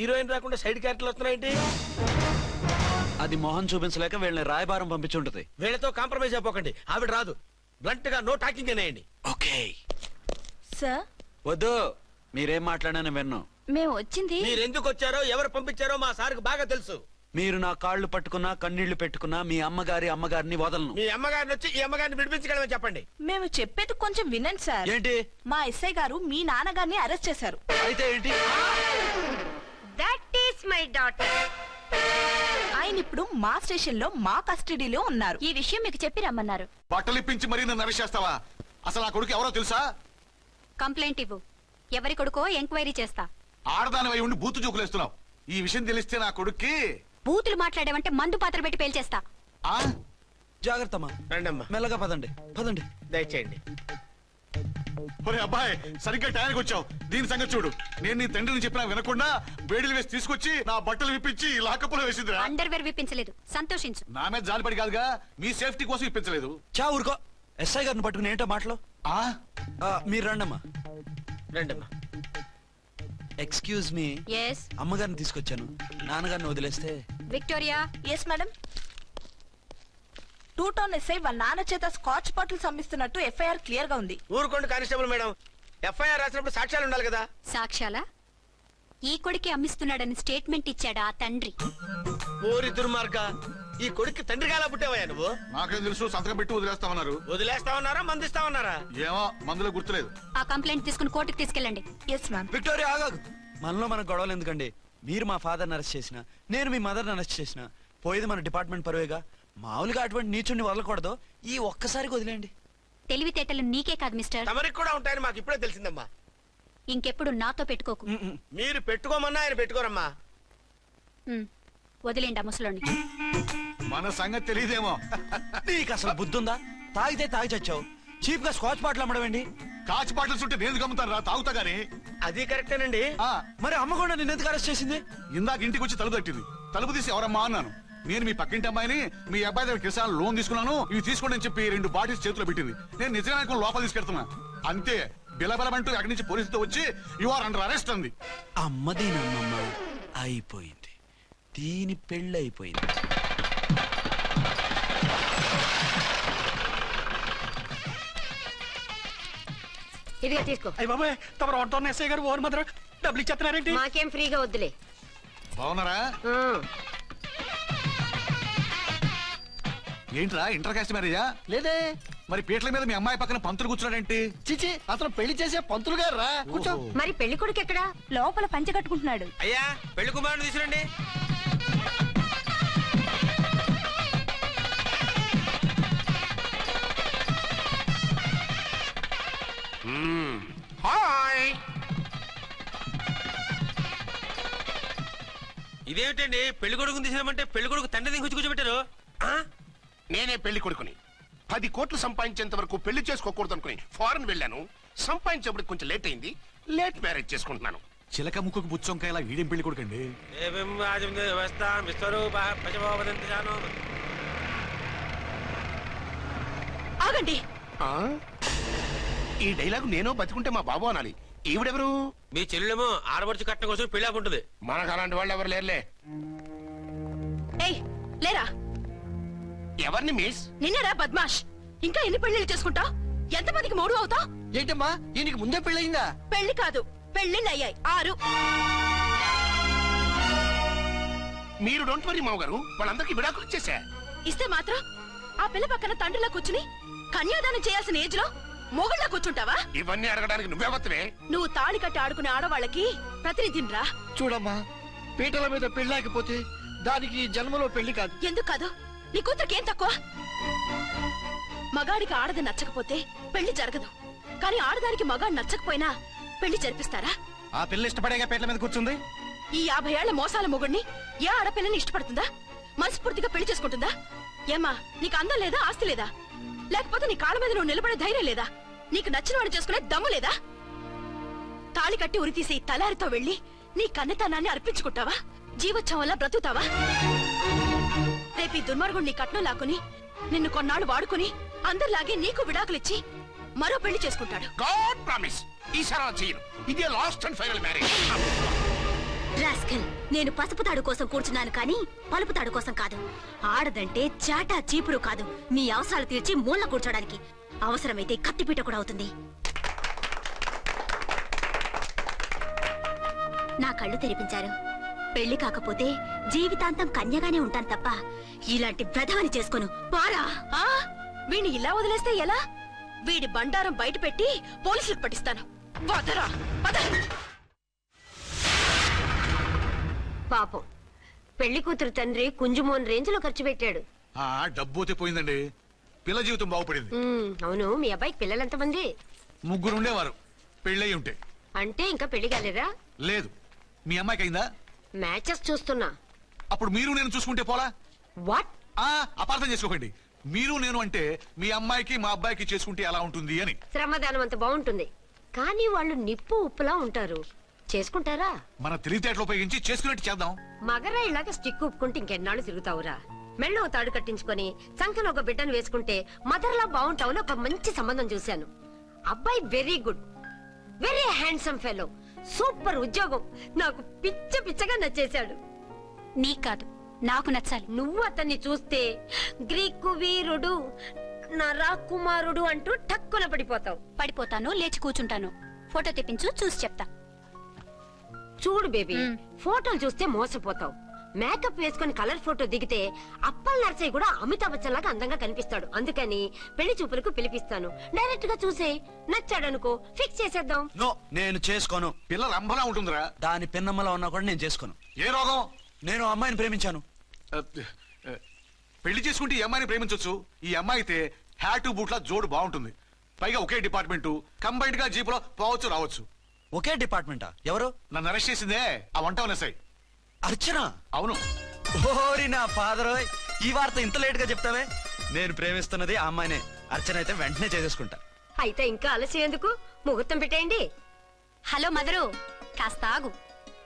Heroine రాకుండా side క్యారెక్టర్లు వస్తున్నాయేంటి? అది మొహం చూపించలేక వీళ్ళని రాయబారం పంపించుంటది. వీళ్ళతో కాంప్రమైజ్ అయిపోకండి. ఆవిడ రాదు. బ్లంట్ గా నో టాకింగ్ అనేయండి. Okay sir. వద్దు, మీరేం మాట్లాడానని విన్ను. మేము వచ్చింది మీరెందుకు వచ్చారో ఎవరు పంపించారో మా సార్కు బాగా తెలుసు. మీరు నా కాళ్ళు పట్టుకున్నా కన్నీళ్లు పెట్టుకున్నా మీ అమ్మగారిని వదలను. మీ అమ్మగారిని వచ్చి ఈ అమ్మగారిని విడిపించగలమని చెప్పండి. మేము చెప్పేది కొంచెం వినండి సార్. ఏంటి? మా ఎస్ఐ గారు మీ నాన్నగారిని అరెస్ట్ చేశారు. అయితే ఏంటి? That is my daughter. ఆయన ఇప్పుడు మా స్టేషన్ లో మా కస్టడీలో ఉన్నారు. ఈ విషయం మీకు చెప్పి రమ్మన్నారు. బట్టలిప్పించి మరీ నన్ను అరెస్ట్ చేస్తావా? అసలు ఆ కొడుకు ఎవరో తెలుసా? కంప్లైంట్ ఇవ్వు. ఎవరి కొడుకో ఎంక్వైరీ చేస్తా. ఆడదానివై ఉండి బూతు చూకులేస్తున్నావు. ఈ విషయం తెలిస్తే నా కొడుక్కి బూతులు మాట్లాడేవంటే మందు పాత్ర పెట్టి పేల్చేస్తా. ఆ జాగ్రత్తమ్మా. రండమ్మా. మెల్లగా పదండి. దయచేయండి. ఒరే అబ్బాయి, సరిగ్గా టైంకి వచ్చావు. దీని సంగతి చూడు. నేను నీ తండ్రిని చెప్పినా వినకుండా వేడిలు వేసి తీసుకొచ్చి నా బట్టలు విప్పించి లాకప్పులో వేసిందిరా. అండర్వేర్ విప్పించలేదు, సంతోషించు. నా మీద జాలిపడి కాదుగా, మీ సేఫ్టీ కోసం ఇప్పించలేదు. చా ఊరుకో. ఎస్ఐ గారిని పట్టుకుని ఏంటో మాటలు. మీరు రండమ్మా. రండమ్మా. Excuse me. ఎస్ అమ్మగారిని తీసుకొచ్చాను. నాన్నగారిని వదిలేస్తే. Victoria. Yes madam. 2 town SI వాళ్ళ నాన్న చేత స్కాచ్ బాటిల్స్ అమ్మిస్తున్నట్టు ఎఫ్ఐఆర్ క్లియర్ గా ఉంది. ఊరుకోండి కానిస్టేబుల్ మేడం. ఎఫ్ఐఆర్ రాసినప్పుడు సాక్ష్యాలు ఉండాలి కదా. సాక్ష్యాలా? ఈ కొడుకే అమ్మిస్తున్నాడని స్టేట్మెంట్ ఇచ్చాడా ఆ తండ్రి? ఓరి దుర్మార్గ, ఈ కొడుక్కి తండ్రిగా ఎలా పుట్టావయ్యా నువ్వు? నాకేం తెలుసు, సంతకం పెట్టి వదిలేస్తామన్నారు. వదిలేస్తామన్నారా మందిస్తామన్నారా? ఏమో, మందులో గుర్తులేదు. ఆ కంప్లైంట్ తీసుకుని కోర్టుకు తీసుకెళ్ళండి. Yes ma'am. విక్టోరియా ఆగాగు. మనలో మనకు గొడవలు ఎందుకండి? మీరు మా ఫాదర్ని అరెస్ట్ చేసిన, నేను మీ మదర్ని అరెస్ట్ చేసిన, పోయేది మన డిపార్ట్మెంట్ పరువేగా. మామూలుగా అటువంటి నీచుని వదలకూడదు. ఈ ఒక్కసారికి వదిలేండి. తెలివితేటలు నీకే కాదు మిస్టర్, తమరికి కూడా ఉంటాయని మాకు ఇప్పుడే తెలిసిందమ్మా. ఇంకెప్పుడు నాతో పెట్టుకోకు. మీరు పెట్టుకోమన్నా ఆయన పెట్టుకోరమ్మా. వదిలేండి ఆ ముసలోని. మన సంగతి తెలియదేమో. నీకు అసలు బుద్ధుందా? తాగితే తాగి చచ్చావు. చీప్ గా స్కాచ్ బాటిల్ అమ్మడమేంటి? కాచి బాటలు చుట్టూ నేను గమ్ముతాను రా, తాగుతా గానీ. అది కరెక్టేనండి. మరి అమ్మ కూడా నిన్ను ఎందుకు అరెస్ట్ చేసింది? ఇందాక ఇంటికి వచ్చి తలుపు తట్టింది. తలుపు తీసి ఎవరమ్మా అన్నాను. నేను మీ పక్కింటి అమ్మాయిని, మీ అబ్బాయి దగ్గర కిసాన్ లోన్ తీసుకున్నాను, ఇవి తీసుకోండి అని చెప్పి 2 బాటిల్స్ చేతిలో పెట్టింది. నేను నిజంగా లోపల తీసుకెళ్తున్నా. అంతే, బిలబలమంటూ అక్కడి నుంచి పోలీసుతో వచ్చి యు ఆర్ అండర్ అరెస్ట్ అంది. అమ్మదీనమ్మమ్మ అయిపోయింది. దీని పెళ్ళి అయిపోయింది. ఇదిగా తీసుకో. అయ్య బాబాయ్, తమ రోడ్డు ఎస్ఐ గారు ఓన్ మాత్రం డబ్బులు ఇచ్చేస్తున్నారేంటి? మాకేం ఫ్రీగా వద్దులే. బాగున్నారా? ఏంట్రా, ఇంటర్ కాస్ట్ మ్యారేజా? లేదే. మరి పీటల మీద మీ అమ్మాయి పక్కన పంతులు కూర్చున్నాడేంటి? చిచి, అతను పెళ్లి చేసే పంతులు గారు రా. కూర్చో. మరి పెళ్లి కొడుకు ఎక్కడా? లోపల పంచె కట్టుకుంటున్నాడు. అయ్యా, పెళ్లి కుమారుని తీసుకురండి. హాయ్. ఇదేమిటండి, పెళ్లి కొడుకుని తీసినామంటే పెళ్లి కొడుకు తండ్రి దిగి కూర్చోబెట్టారు. నేనే పెళ్లి కొడుకుని 10 కోట్లు సంపాదించేంత వరకు పెళ్లి చేసుకోకూడదు అనుకుని ఫారెన్ వెళ్ళాను. సంపాదించేప్పుడు కొంచెం లేట్ అయింది. లేట్ మ్యారేజ్ చేసుకుంటున్నాను. చిలక ముక్కుకు బుచ్చొంకాయ ఇలా వీడేం పెళ్లి కొడుకండి? ఆగండి. ఈ డైలాగ్ నేను బతికుంటే మా బాబు అనాలి. ఈవిడెవరు? మీ చెల్లెమో ఆడబడుచు కట్నం కోసం పెళ్లి ఆపుంటది. మనకు అలాంటి వాళ్ళు ఎవరు లేరులే. ఏయ్ లేరా. ఎవరిని మిస్? నిన్నరా బద్మాష్. ఇంకా ఎన్ని పెళ్లిళ్ళు చేసుకుంటా? ఎంతమందికి మూడు అవుతా? ఏంటమ్మా, ఈయనకి ముందే పెళ్ళయిందా? పెళ్లి కాదు, పెళ్లిళ్ళు అయ్యాయి 6. మీరు డోంట్ వరీ మావ గారు, వాళ్ళందరికీ విడాకులు ఇచ్చేసా. ఇస్తే మాత్రం ఆ పిల్ల పక్కన తండ్రిలా కూర్చుని కన్యాదానం చేయాల్సిన ఏజ్ లో మొగుళ్ళ కూర్చుంటావా? ఇవన్నీ అడగడానికి నువ్వెవత్తవే? నువ్వు తాళి కట్టి ఆడుకునే ఆడవాళ్ళకి ప్రతినిధినిరా. చూడమ్మా, పీటల మీద పెళ్ళాకపోతే దానికి జన్మలో పెళ్లి కాదు. ఎందుకు కాదు? నీ కూతురికేం తక్కువ? మగాడికి ఆడది నచ్చకపోతే పెళ్లి జరగదు. కానీ ఆడదానికి మగాడు నచ్చకపోయినా పెళ్లి జరిపిస్తారా? ఆ పిల్ల ఇష్టపడేగా పీటల మీద కూర్చుంది. ఈ 50 ఏళ్ల మోసాల మొగుడిని ఏ ఆడపిల్లని ఇష్టపడుతుందా? మనస్ఫూర్తిగా పెళ్లి చేసుకుంటుందా? ఏమ్మా, నీకు అందం లేదా, ఆస్తి లేదా? లేకపోతే నీ కాళ్ళ మీద నువ్వు నిలబడే ధైర్యం లేదా? నీకు నచ్చిన వాడిని చేసుకునే దమ్ము లేదా? తాళి కట్టి ఉరి తీసే ఈ తలారితో వెళ్లి నీ కన్నెతనాన్ని అర్పించుకుంటావా? జీవోత్సవంలా బ్రతుకుతావా? రేపు ఈ దుర్మార్గుడు నీ కట్నం లాక్కుని నిన్ను కొన్నాళ్ళు వాడుకుని అందరిలాగే నీకు విడాకులిచ్చి మరో పెళ్లి చేసుకుంటాడు. గాడ్ ప్రామిస్, ఈసారి చేయను. ఇదే last and final marriage. Rascal, నేను పసుపు తాడు కోసం కూర్చున్నాను కానీ పలుపు తాడు కోసం కాదు. ఆడదంటే చాటా చీపురు కాదు, నీ అవసరాలు తీర్చి మూల కూర్చోడానికి. అవసరమైతే కత్తిపీట కూడా అవుతుంది. నా కళ్ళు తెరిపించారు. పెళ్లి కాకపోతే జీవితాంతం కన్యగానే ఉంటాను తప్ప ఇలాంటి ప్రధాని చేసుకోను. పారా. ఆ వీణ్ణి ఇలా వదిలేస్తే ఎలా? వీడి బండారం బయట పెట్టి పోలీసులకు పట్టిస్తాను. వదరా, వద. పాపం పెళ్లి కూతురు తండ్రి కుంజుమోన్ రేంజ్ లో ఖర్చు పెట్టాడు. ఆ డబ్బు అయితే పోయిందండి, పిల్ల జీవితం బాగుపడింది. అవును, మీ అబ్బాయికి పిల్లలు ఎంతమంది? 3 ఉండేవారు, పెళ్ళయి ఉంటే. అంటే ఇంకా పెళ్లి కాలేదా? లేదు. మీ అమ్మాయికి అయిందా? మ్యాచెస్ చూస్తున్నా. అప్పుడు మీరు నేను చూసుకుంటే పోలా? వాట్? అపార్థం చేసుకోకండి. మీరు నేను అంటే మీ అమ్మాయికి మా అబ్బాయికి చేసుకుంటే ఎలా ఉంటుంది అని. శ్రమదానం అంత బాగుంటుంది, కానీ వాళ్ళు నిప్పు ఉప్పులా ఉంటారు. చేసుకుంటారా? మన తెలివితేటలు ఉపయోగించి చేసుకున్నట్టు చేద్దాం. మగరాయిలాగా స్టిక్ ఉప్పుకుంటే ఇంకెన్నాళ్ళు తిరుగుతావురా? మెళ్ళో తాడు కట్టించుకొని సంఖ్యలో ఒక బిడ్డను వేసుకుంటే మదర్లా బాగుంటావుని ఒక మంచి సంబంధం చూశాను. అబ్బాయి very good, very handsome fellow, super ఉద్యోగం. నాకు పిచ్చగా నచ్చేశాడు. నీకు కాదు, నాకు నచ్చాలి. నువ్వు అతన్ని చూస్తే గ్రీకు వీరుడు, నా రాకుమారుడు అంటూ టక్కున పడిపోతావు. పడిపోతాను, లేచి కూర్చుంటాను. ఫోటో తెప్పించు, చూసి చెప్తా. చూడు బేబీ, ఫోటోలు చూస్తే మోసపోతావు. మేకప్ వేసుకుని కలర్ ఫోటో దిగితే అప్పల్ నర్సయ్య కూడా అమితాబ్ బచ్చన్ లాగా అందంగా కనిపిస్తాడు. అందుకని పెళ్లి చూపులకు పిలిపిస్తాను. డైరెక్ట్ గా చూసే నచ్చాడనుకో ఫిక్స్ చేసేద్దాం. నో, నేను చేసుకోను. పిల్ల రంభలా ఉంటుందిరా. దాని పిన్నమ్మలా ఉన్నా కూడా నేను చేసుకోను. ఏ రోగం? నేను ఆ అమ్మాయిని ప్రేమించాను. పెళ్లి చేసుకుంటే ఈ అమ్మాయిని ప్రేమించొచ్చు. ఈ అమ్మాయి అయితే హ్యాటు బూట్ల జోడు బాగుంటుంది. పైగా ఒకే డిపార్ట్మెంట్, కంబైన్డ్ గా జీపులో పోవచ్చు రావచ్చు. ఒకే డిపార్ట్మెంటా? ఎవరు? నన్ను అరెస్ట్ చేసిందే ఆ వంట ఎస్ఐ. అర్చన? అవును. ఓరి నా ఫాదర్, ఈ వార్త ఇంత లేట్ గా చెప్తావే? నేను ప్రేమిస్తున్నది ఆ అమ్మాయినే. అర్చన అయితే వెంటనే చేసేసుకుంటా. అయితే ఇంకా ఆలస్యం ఎందుకు? ముహూర్తం పెట్టేయండి. హలో మదరు, కాస్త ఆగు.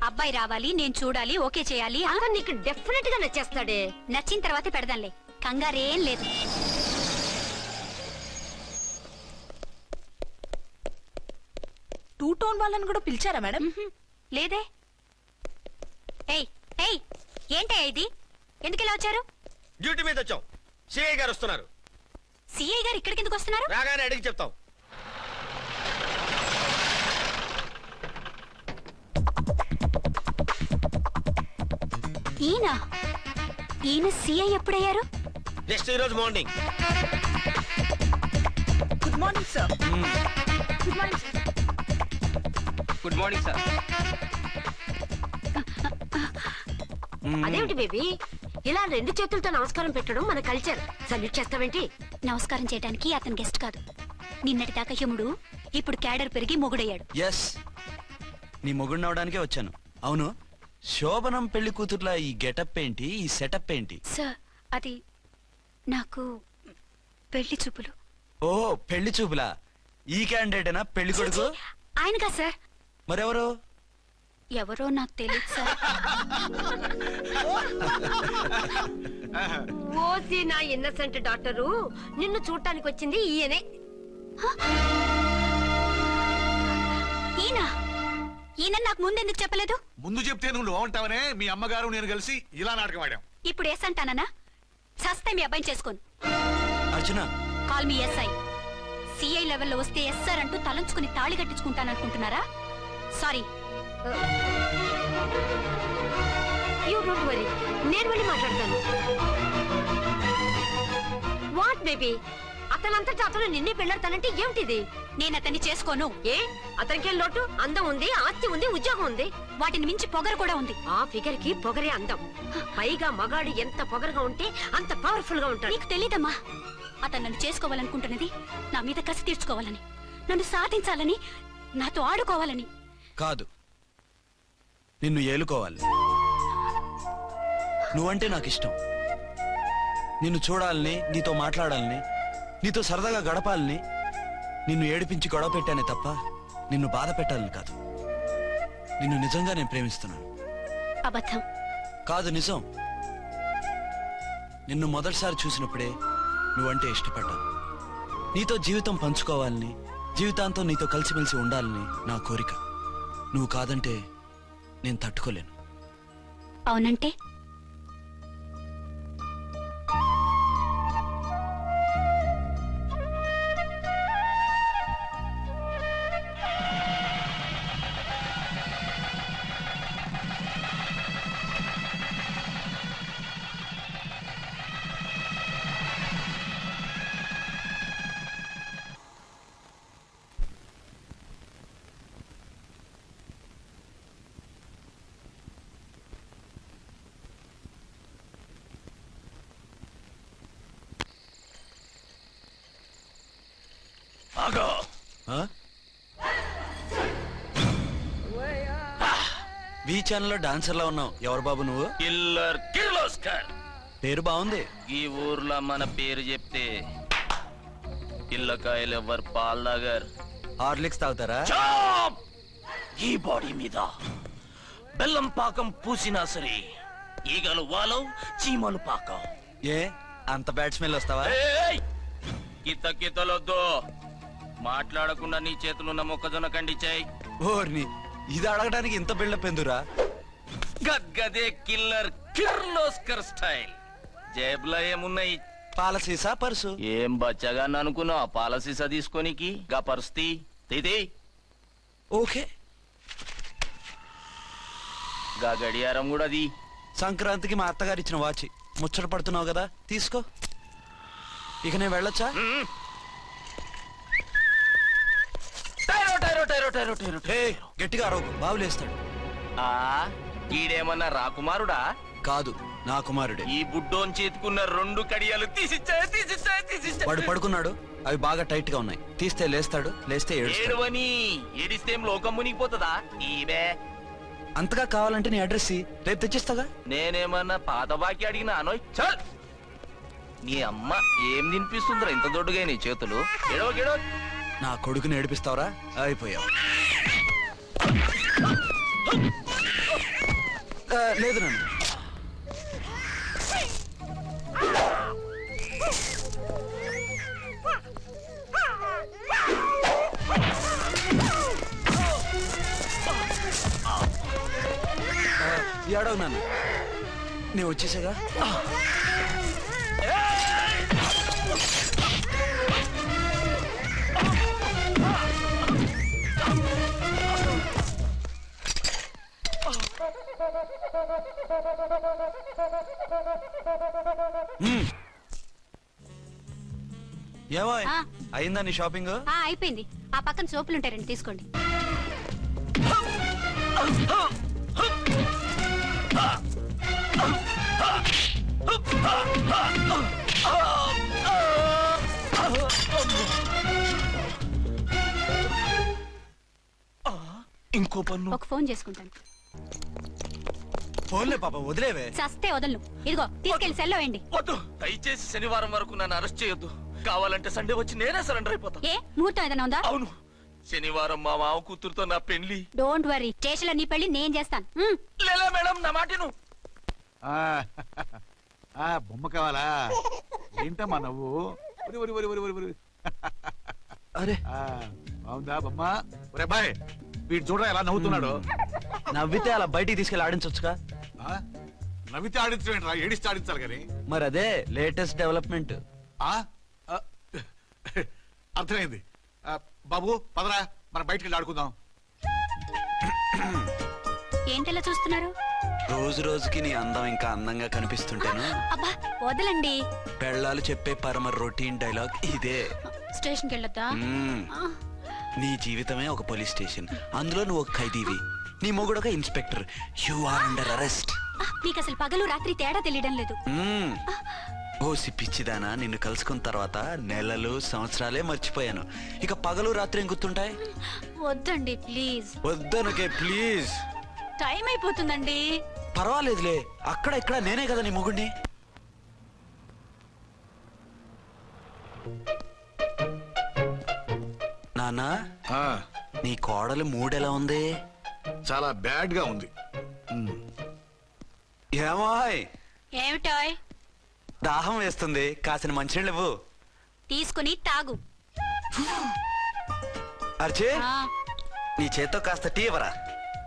అబ్బాయి రావాలి, నేను చూడాలి, ఓకే చేయాలి. అతను నీకు డెఫినెట్ గా నచ్చేస్తాడే. నచ్చిన తర్వాతే పెడదాంలే, కంగారేం లేదు. టూ టోన్ వాళ్ళని కూడా పిలిచారా మేడం? లేదే. ఏయ్ ఏయ్, ఏంటయ్యా ఇది? ఎందుకు ఇలా వచ్చారు? డ్యూటీ మీద వచ్చాం. సిఐ గారు వస్తున్నారు. సిఐ గారు ఇక్కడికి ఎందుకు వస్తున్నారు? రాగానే అడిగి చెప్తాం. ఈయన సిఐ ఎప్పుడయ్యారు? నెక్స్ట్ ఈ రోజు morning. Good morning sir. Good morning sir. Good morning sir. అదేమిటి బేబీ, ఇలా 2 చేతులతో నమస్కారం పెట్టడం మన కల్చర్. సల్యూట్ చేస్తావేంటి? నమస్కారం చేయడానికి అతను గెస్ట్ కాదు. నిన్నటిదాకా యముడు, ఇప్పుడు క్యాడర్ పెరిగి మొగుడయ్యాడు. ఎస్, నీ మొగుడిని అవడానికే వచ్చాను. అవును, శోభనం పెళ్లి కూతుర్లా ఈ గెటప్ ఏంటి, ఈ సెటప్ ఏంటి? సార్, అది నాకు పెళ్లి చూపులు. ఓ, పెళ్లి చూపులా? ఈ క్యాండిడేటేనా పెళ్లి కొడుకు? ఆయనగా సార్. మరెవరు? ఎవరో నాకు తెలియదు సార్. ఓసి నా ఇన్నసెంట్ డాక్టరు, నిన్ను చూడటానికి వచ్చింది ఈయనే. ఈయన నాకు ముందెందుకు చెప్పలేదు? ముందు చెప్తే నువ్వు బాగుంటావనే మీ అమ్మగారు నేను కలిసి ఇలా నాటకం ఆడాం. ఇప్పుడు ఎస్ అంటానా? సస్తే మీ అబ్బాయిని చేసుకోను. అర్చన, కాల్ మీ ఎస్ఐ. సిఐ లెవెల్లో వస్తే ఎస్ఆర్ అంటూ తలంచుకుని తాళి కట్టించుకుంటాననుకుంటున్నారా? సారీ. యూ డోంట్ వరీ, నేను వెళ్ళి మాట్లాడతాను. వాట్ బేబీ, అతనంతటా అతను నిన్నే పెళ్ళాడతానంటే ఏమిటిది? నేను అతన్ని చేసుకోను. ఏ, అతనికేం లోటు? అందం ఉంది, ఆస్తి ఉంది, ఉద్యోగం ఉంది. వాటిని మించి పొగరు కూడా ఉంది. ఆ ఫిగర్ కి పొగరే అందం. పైగా మగాడు ఎంత పొగరుగా ఉంటే అంత పవర్ఫుల్ గా ఉంటాడు. నీకు తెలీదమ్మా, అతను నన్ను చేసుకోవాలనుకుంటున్నది నా మీద కసి తీర్చుకోవాలని, నన్ను సాధించాలని, నాతో ఆడుకోవాలని కాదు, నిన్ను ఏలుకోవాలి. నువ్వంటే నాకు ఇష్టం. నిన్ను చూడాలని, నీతో మాట్లాడాలని, నీతో సరదాగా గడపాలని, నిన్ను ఏడిపించి గొడవ పెట్టానే తప్ప నిన్ను బాధ పెట్టాలని కాదు. నిన్ను నిజంగా నేను ప్రేమిస్తున్నాను. అబద్ధం కాదు, నిజం. నిన్ను మొదటిసారి చూసినప్పుడే నువ్వంటే ఇష్టపడ్డాను. నీతో జీవితం పంచుకోవాలని, జీవితాంతం నీతో కలిసిమెలిసి ఉండాలని నా కోరిక. నువ్వు కాదంటే నేను తట్టుకోలేను. అవునంటే వి ఛానల్లో డాన్సర్లా ఉన్నావు. ఎవరు బాబు నువ్వు? కిల్లర్ కిర్లోస్కర్. పేరు బాగుంది. ఈ ఊర్లో మన పేరు చెప్తే పిల్లకాయలు ఎవరు పాల్దాగర్. హార్లిక్స్ తాగుతారా? చాప్! ఈ బాడీ మీద బెల్లం పాకం పూసినా సరే ఈగలు వాలవు, చీమలు పాకం. ఏ అంత బ్యాడ్ స్మెల్ వస్తావా? కిత కితలొద్దు. మాట్లాడకుండా నీ చేతులున్న మొక్కజొన్న కండిచాయి. ఓర్ని, ఇది అడగడానికి ఇంత బిల్డప్ ఎందురా? గద్గదే కిల్లర్ కిర్లోస్కర్ స్టైల్. జేబులో ఏమున్నాయి? పాలసీసా పర్సు? ఏం బచ్చగా అనుకున్నావు పాలసీసా తీసుకోనికి? గా పరిస్థితి తీది. ఓకే. గా గడియారం కూడా అది. సంక్రాంతికి మా అత్తగారు ఇచ్చిన వాచి. ముచ్చట పడుతున్నావు కదా, తీసుకో. ఇక నేను వెళ్ళొచ్చా? హే, గట్టిగా అరవకు, బావులేస్తాడు. ఈడేమన్నా రాకుమారుడా? కాదు, నా కుమారుడే. ఈ బుడ్డోన్ చేతుకున్న 2 కడియాలు తీసిచ్చాయి. వాడు పడుకున్నాడు, అవి బాగా టైట్ గా ఉన్నాయి. తీస్తే లేస్తాడు, లేస్తే ఏడుస్తాడు. ఏడవని ఏడిస్తే లోకం మునిగిపోతుందా? ఈబే అంతగా కావాలంటే నీ అడ్రస్ రేపు తెచ్చిస్తాగా. నేనేమన్నా పాత బాకి అడిగినా అనోయ్. చల్, నీ అమ్మ ఏం తినిపిస్తుందిరా ఇంత దొడ్డుగా నీ చేతులు? ఎడవ గెడవ. నా కొడుకుని ఏడిపిస్తావరా? అయిపోయావు. లేదు నన్ను. ఏడవు నన్ను, నేను వచ్చేసాగా. ఏమో అయిందా నీ షాపింగ్? అయిపోయింది. ఆ పక్కన సోపులుంటారండి, తీసుకోండి. ఇంకో పన్ను. ఒక ఫోన్ చేసుకుంటాను. ఫోన్లే పాప, వదిలేవే. సస్తే వదలను. ఇదిగో తీసుకెళ్లి సెల్లో వేయండి. వద్దు, దయచేసి శనివారం వరకు నన్ను అరెస్ట్ చేయొద్దు. కావాలంటే సండే వచ్చి నేనే సరెండర్ అయిపోతా. ఏ ముహూర్తం ఏదైనా ఉందా? అవును, శనివారం మా మామ కూతురుతో నా పెళ్లి. డోంట్ వరీ, స్టేషన్ లో నీ పెళ్లి నేను చేస్తాను. లేలా మేడం, నా మాటను. బొమ్మ కావాలా? ఏంటమ్మా నవ్వు? అరే బాగుందా బొమ్మ? ఒరే బాయ్, వీడు చూడరా ఎలా నవ్వుతున్నాడు. నవ్వితే అలా బయటికి తీసుకెళ్ళి ఆడించొచ్చుగా. నవ్వితే ఆడించడం ఏంట్రా? ఏడిస్తే ఆడించాలి కానీ. మరి అదే లేటెస్ట్ డెవలప్మెంట్. అర్థమైంది. బాబు పదరా, మనం బయటికి వెళ్ళి ఆడుకుందాం. ఏంటలా చూస్తున్నారు? రోజు రోజుకి నీ అందం ఇంకా అందంగా కనిపిస్తుంటేను. అబ్బా వదలండి. పెళ్ళాలు చెప్పే పరమ రొటీన్ డైలాగ్ ఇదే. స్టేషన్కి వెళ్ళొద్దా? నీ జీవితమే ఒక పోలీస్ స్టేషన్, అందులో నువ్వు ఒక ఖైదీవి, నీ మొగుడు ఒక inspector. You are under arrest. మీకు అసలు పగలు రాత్రి తేడా తెలియడం లేదు. ఓ సిప్పిచ్చిదానా, నిన్ను కలుసుకున్న తర్వాత నెలలు సంవత్సరాలే మర్చిపోయాను. ఇక పగలు రాత్రి ఏం గుర్తుంటాయి? వద్దండి ప్లీజ్. వద్దనకే ప్లీజ్. టైం అయిపోతుందండి. పర్వాలేదులే, అక్కడ ఇక్కడ నేనే కదా నీ మొగుడిని. నానా, నీ కోడలు మూడెలా ఉంది? చాలా బ్యాడ్ గా ఉంది. ఏమాయ్? ఏమిటాయ్? దాహం వేస్తుంది, కాసిన మంచినీళ్ళు ఇవ్వు. తీసుకుని తాగు. అర్చే, నీ చేత్తో కాస్త టీ ఇవ్వరా.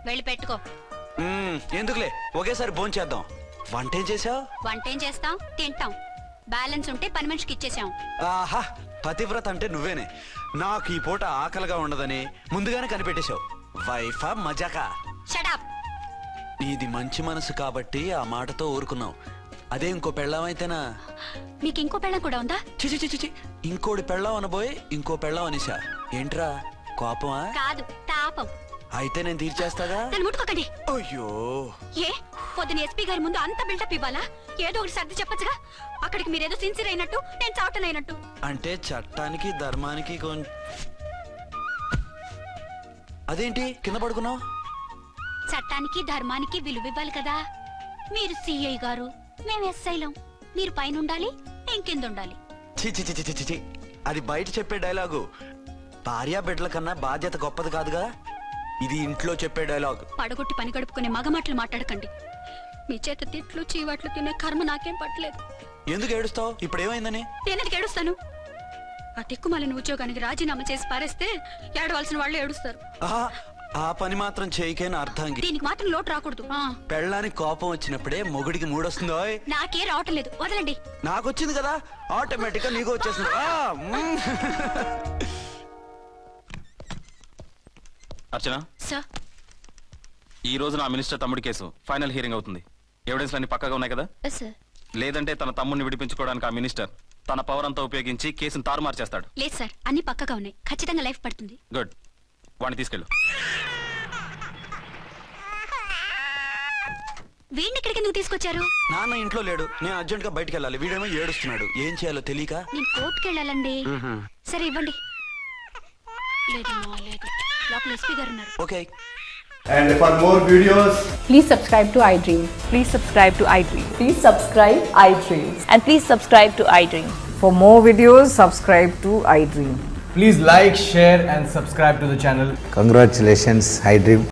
వెళ్ళి పెట్టుకో. ఎందుకులే ఒకేసారి భోంచేద్దాం. వంటేం చేసావు? వంటేం చేస్తాం, తింటాం. బ్యాలెన్స్ ఉంటే పని మనిషికి ఇచ్చేసాం. ఆహా, పతివ్రత అంటే నువ్వేనే. నాకు ఈ పూట ఆకలిగా ఉండదని ముందుగానే కనిపెట్టేశావు. వైఫా మజాకా? షడప్. నీది మంచి మనసు కాబట్టి ఆ మాటతో ఊరుకున్నావు. అదే ఇంకో పెళ్ళాం అయితేనా? మీకు ఇంకో పెళ్ళం కూడా ఉందా? చిచి చిచి చి, ఇంకోటి పెళ్ళాం అనబోయి ఇంకో పెళ్ళాం అనేసా. ఏంట్రా కోపమా? కాదు, తాపం. అయితే నేను తీర్చేస్తాగా. నన్ను ముట్టుకోకండి. అయ్యో, ఏ పొద్దున ఎస్పీ గారి ముందు అంత బిల్డప్ ఇవ్వాలా? ఏదో ఒకటి సర్ది చెప్పచ్చుగా. అక్కడికి మీరేదో సిన్సియర్ అయినట్టు, నేను చావటం అయినట్టు. అంటే చట్టానికి ధర్మానికి అదేంటి కింద పడుకున్నావు? చట్టానికి ధర్మానికి విలువ ఇవ్వాలి కదా. మీరు సిఐ గారు, మేము ఎస్ఐలం. మీరు పైన ఉండాలి, నేను కింద ఉండాలి. చిచి చిచి చిచి చి, అది బయట చెప్పే డైలాగు. భార్యా బిడ్డల కన్నా బాధ్యత గొప్పది కాదుగా. ఇది ఇంట్లో చెప్పే డైలాగ్. పడగొట్టి పని గడుపుకునే మగమాటలు మాట్లాడకండి. మీ చేత తిట్లు చీవాట్లు తినే కర్మ నాకేం పట్టలేదు. ఎందుకు ఏడుస్తావు? ఇప్పుడు ఏమైందని? నేనెందుకు ఏడుస్తాను? ఆ తిక్కుమాలిన ఉద్యోగానికి రాజీనామా చేసి పారేస్తే ఏడవలసిన వాళ్ళు ఏడుస్తారు. ఆహా, ఆ పని మాత్రం చేయకేన అర్థంగి. దీనికి మాత్రం లోటు రాకూడదు. పెళ్ళానికి కోపం వచ్చినప్పుడే మొగుడికి మూడొస్తుందో. నాకే రావటం లేదు, వదలండి. నాకొచ్చింది కదా, ఆటోమేటిక్ గా నీకు వచ్చేసింది. అర్చన, సార్, ఈ రోజు నా మినిస్టర్ తమ్ముడి కేసు ఫైనల్ హియరింగ్ అవుతుంది. ఎవిడెన్స్ అన్ని పక్కగా ఉన్నాయి కదా? సార్. లేదంటే తన తమ్ముడిని విడిపించుకోవడానికి ఆ మినిస్టర్ తన పవర్ అంతా ఉపయోగించి కేసును తారుమారు చేస్తాడు. లేదు సార్, అన్ని పక్కగా ఉన్నాయి. ఖచ్చితంగా లైఫ్ పడుతుంది. గుడ్, వాడిని తీసుకెళ్ళు. వీడిని ఇక్కడికి ఎందుకు తీసుకొచ్చారు? నాన్న ఇంట్లో లేడు, నేను అర్జెంట్ గా బయటికి వెళ్ళాలి. వీడేమో ఏడుస్తున్నాడు. ఏం చేయాలో తెలియక. నేను కోర్టుకి వెళ్ళాలండి. సరే ఇవ్వండి. లేదు లేదు, లోపల ఎస్పీ గారు ఉన్నారు. Okay. And for more videos, please subscribe to iDream. Please subscribe to iDream. Please subscribe iDream. And please subscribe to iDream. For more videos, subscribe to iDream. please like, share and subscribe to the channel. Congratulations, iDream.